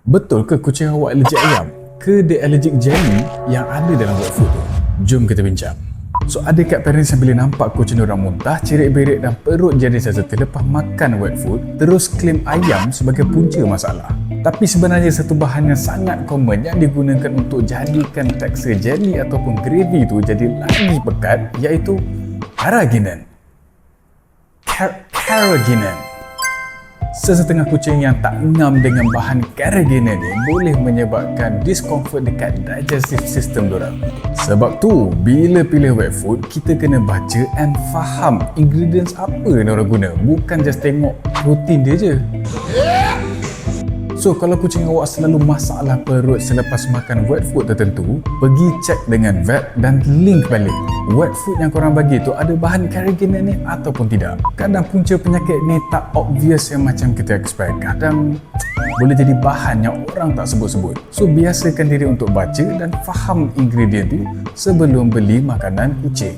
Betul ke kucing awak alergik ayam? Ke dia alergik jelly yang ada dalam wet food tu? Jom kita bincang. So, ada kat parents yang bila nampak kucing orang muntah, cerit-berit dan perut jadi saja terlepas makan wet food, terus claim ayam sebagai punca masalah. Tapi sebenarnya satu bahan yang sangat common yang digunakan untuk jadikan tekstur jelly ataupun gravy tu jadi lagi pekat, iaitu carrageenan. Carrageenan. Sesetengah kucing yang tak ngam dengan bahan carrageenan ni boleh menyebabkan discomfort dekat digestive system diorang. Sebab tu, bila pilih wet food, kita kena baca and faham ingredients apa yang orang guna. Bukan just tengok protein dia je. So, kalau kucing awak selalu masalah perut selepas makan wet food tertentu, pergi cek dengan vet dan link balik wet food yang korang bagi tu ada bahan carrageenan ni ataupun tidak. Kadang punca penyakit ni tak obvious yang macam kita expect. Kadang boleh jadi bahan yang orang tak sebut-sebut. So, biasakan diri untuk baca dan faham ingredient tu sebelum beli makanan kucing.